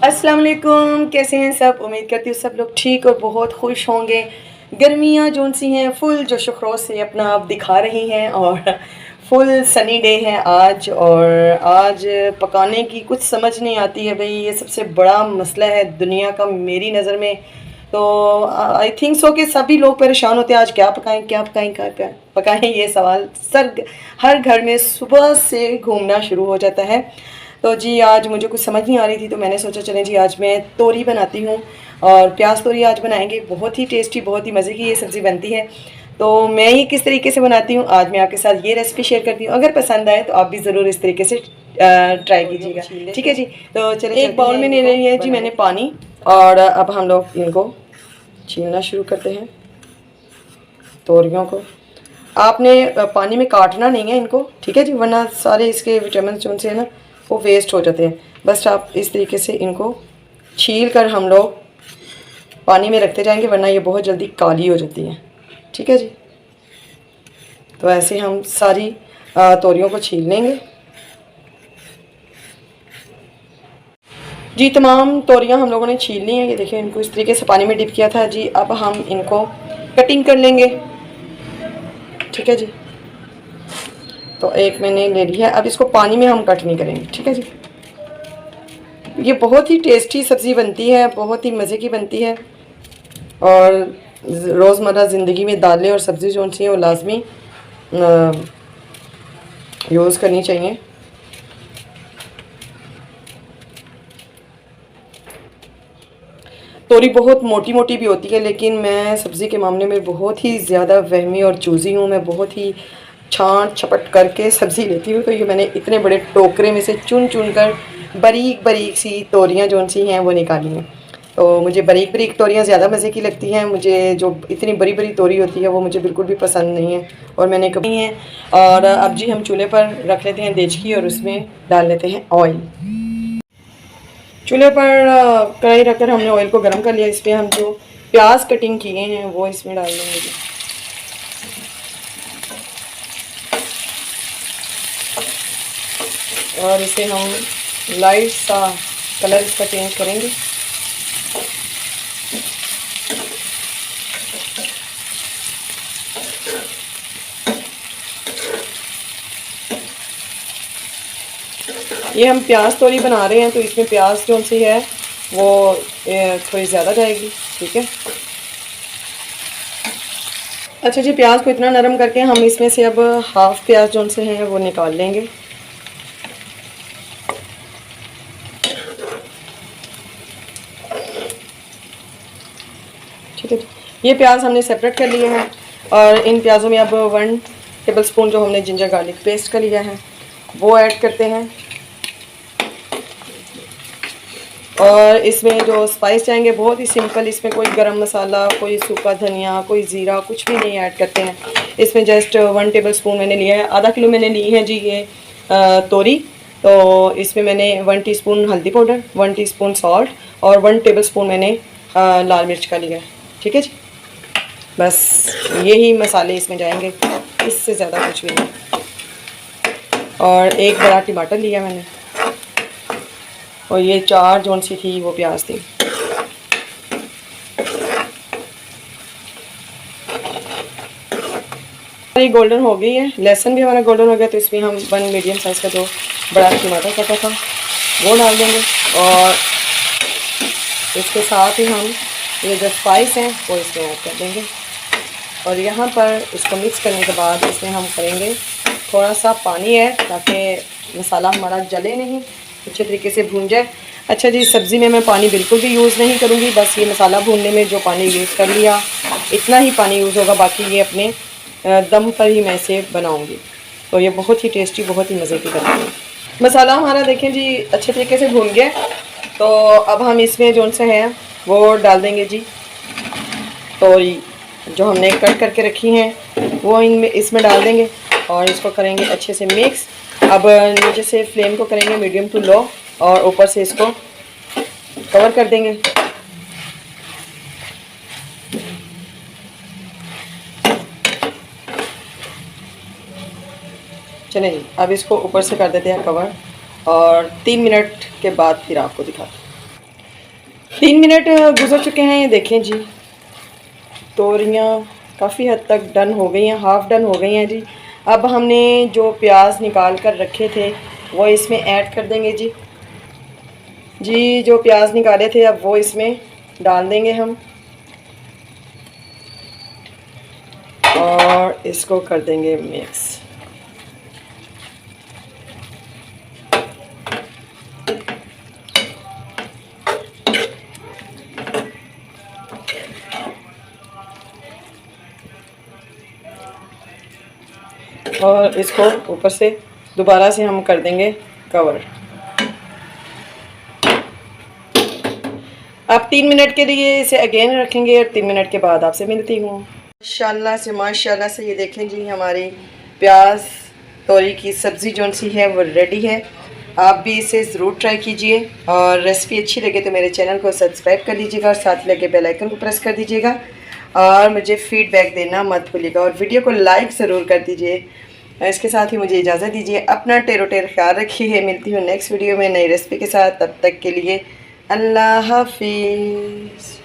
अस्सलाम वालेकुम, कैसे हैं सब। उम्मीद करती हूँ सब लोग ठीक और बहुत खुश होंगे। गर्मियाँ जोन सी हैं फुल जोश व खरोश से अपना आप दिखा रही हैं और फुल सनी डे है आज। और आज पकाने की कुछ समझ नहीं आती है भाई, ये सबसे बड़ा मसला है दुनिया का मेरी नज़र में। तो आई थिंक सो कि सभी लोग परेशान होते हैं आज क्या पकाएं क्या पकाएं क्या पकाएं, ये सवाल हर घर में सुबह से घूमना शुरू हो जाता है। तो जी आज मुझे कुछ समझ नहीं आ रही थी, तो मैंने सोचा चलें जी आज मैं तोरी बनाती हूँ और प्याज तोरी आज बनाएंगे। बहुत ही टेस्टी, बहुत ही मज़े की ये सब्ज़ी बनती है। तो मैं ये किस तरीके से बनाती हूँ आज मैं आपके साथ ये रेसिपी शेयर करती हूँ। अगर पसंद आए तो आप भी ज़रूर इस तरीके से ट्राई कीजिएगा, ठीक है जी। तो चलिए एक बाउल में ले लिया है जी मैंने पानी, और अब हम लोग इनको छीलना शुरू करते हैं तोरियों को। आपने पानी में काटना नहीं है इनको, ठीक है जी, वरना सारे इसके विटामिन जो से है ना वो वेस्ट हो जाते हैं। बस आप इस तरीके से इनको छील कर हम लोग पानी में रखते जाएंगे, वरना ये बहुत जल्दी काली हो जाती है, ठीक है जी। तो ऐसे हम सारी तोरियों को छील लेंगे जी। तमाम तोरियां हम लोगों ने छील ली हैं, ये देखिए इनको इस तरीके से पानी में डिप किया था जी। अब हम इनको कटिंग कर लेंगे, ठीक है जी। तो एक मैंने ले लिया है, अब इसको पानी में हम कट नहीं करेंगे, ठीक है जी। ये बहुत ही टेस्टी सब्ज़ी बनती है, बहुत ही मज़े की बनती है। और रोज़मर्रा ज़िंदगी में दालें और सब्ज़ी जो सी हैं वो लाजमी यूज़ करनी चाहिए। तोरी बहुत मोटी मोटी भी होती है, लेकिन मैं सब्ज़ी के मामले में बहुत ही ज़्यादा वहमी और चूज़ी हूँ। मैं बहुत ही छांट छपट करके सब्ज़ी लेती हूँ। तो ये मैंने इतने बड़े टोकरे में से चुन चुन कर बारीक बारीक सी तोरियाँ जो सी हैं वो निकाली हैं। तो मुझे बारीक बारीक तोरियाँ ज़्यादा मज़े की लगती हैं। मुझे जो इतनी बड़ी बड़ी तोरी होती है वो मुझे बिल्कुल भी पसंद नहीं है, और मैंने कभी नहीं है। और अब जी हम चूल्हे पर रख लेते हैं देचकी और उसमें डाल लेते हैं ऑयल। चूल्हे पर कढ़ाई रखकर हमने ऑयल को गर्म कर लिया। इस पर हम जो प्याज कटिंग किए हैं वो इसमें डाल देंगे जी। और इसे हम लाइट सा कलर इसका चेंज करेंगे। ये हम प्याज तोरी बना रहे हैं, तो इसमें प्याज जो सी है वो थोड़ी ज़्यादा जाएगी, ठीक है। अच्छा जी, प्याज को इतना नरम करके हम इसमें से अब हाफ प्याज जो से हैं वो निकाल लेंगे। ठीक है, ये प्याज हमने सेपरेट कर लिए हैं। और इन प्याज़ों में अब 1 टेबलस्पून जो हमने जिंजर गार्लिक पेस्ट का लिया है वो ऐड करते हैं। और इसमें जो स्पाइस जाएंगे बहुत ही सिंपल, इसमें कोई गरम मसाला, कोई सूखा धनिया, कोई ज़ीरा, कुछ भी नहीं ऐड करते हैं। इसमें जस्ट 1 टेबलस्पून मैंने लिया है, आधा किलो मैंने ली है जी ये तोरी। तो इसमें मैंने 1 टीस्पून हल्दी पाउडर, 1 टीस्पून सॉल्ट और 1 टेबलस्पून मैंने लाल मिर्च का लिया है, ठीक है जी। बस यही मसाले इसमें जाएंगे, इससे ज़्यादा कुछ भी नहीं। और एक बड़ा टमाटर लिया मैंने, और ये 4 जोन सी थी वो प्याज थी। ये गोल्डन हो गई है, लहसुन भी हमारा गोल्डन हो गया। तो इसमें हम 1 मीडियम साइज़ का जो बड़ा टमाटर कटा था वो डाल देंगे। और इसके साथ ही हम ये जो स्पाइस हैं वो इसमें ऐड कर देंगे। और यहाँ पर इसको मिक्स करने के बाद इसमें हम करेंगे थोड़ा सा पानी है, ताकि मसाला हमारा जले नहीं, अच्छे तरीके से भून जाए। अच्छा जी, सब्ज़ी में मैं पानी बिल्कुल भी यूज़ नहीं करूँगी, बस ये मसाला भूनने में जो पानी यूज़ कर लिया इतना ही पानी यूज़ होगा, बाकी ये अपने दम पर ही मैं इसे बनाऊँगी। तो ये बहुत ही टेस्टी, बहुत ही मज़े की बनती है। मसाला हमारा देखें जी अच्छे तरीके से भून गया। तो अब हम इसमें जो सा है वो डाल देंगे जी। तो जो हमने कट करके रखी हैं वो इसमें डाल देंगे और इसको करेंगे अच्छे से मिक्स। अब नीचे से फ्लेम को करेंगे मीडियम टू लो, और ऊपर से इसको कवर कर देंगे। चलिए अब इसको ऊपर से कर देते हैं कवर, और 3 मिनट के बाद फिर आपको दिखाते हैं। 3 मिनट गुजर चुके हैं, ये देखें जी। तोरियाँ काफ़ी हद तक डन हो गई हैं, हाफ़ डन हो गई हैं जी। अब हमने जो प्याज निकाल कर रखे थे वो इसमें ऐड कर देंगे जी। जी जो प्याज निकाले थे अब वो इसमें डाल देंगे हम और इसको कर देंगे मिक्स। और इसको ऊपर से दोबारा से हम कर देंगे कवर। अब 3 मिनट के लिए इसे अगेन रखेंगे और 3 मिनट के बाद आपसे मिलती हूँ। माशाल्लाह से ये देखें जी, हमारी प्याज तोरी की सब्ज़ी जो सी है वो रेडी है। आप भी इसे ज़रूर ट्राई कीजिए और रेसिपी अच्छी लगे तो मेरे चैनल को सब्सक्राइब कर लीजिएगा और साथ लगे बेल आइकन को प्रेस कर दीजिएगा और मुझे फ़ीडबैक देना मत भूलिएगा और वीडियो को लाइक ज़रूर कर दीजिए। इसके साथ ही मुझे इजाज़त दीजिए। अपना टेरो ख्याल रखिए। मिलती हूँ नेक्स्ट वीडियो में नई रेसिपी के साथ। तब तक के लिए अल्लाह हाफिज़।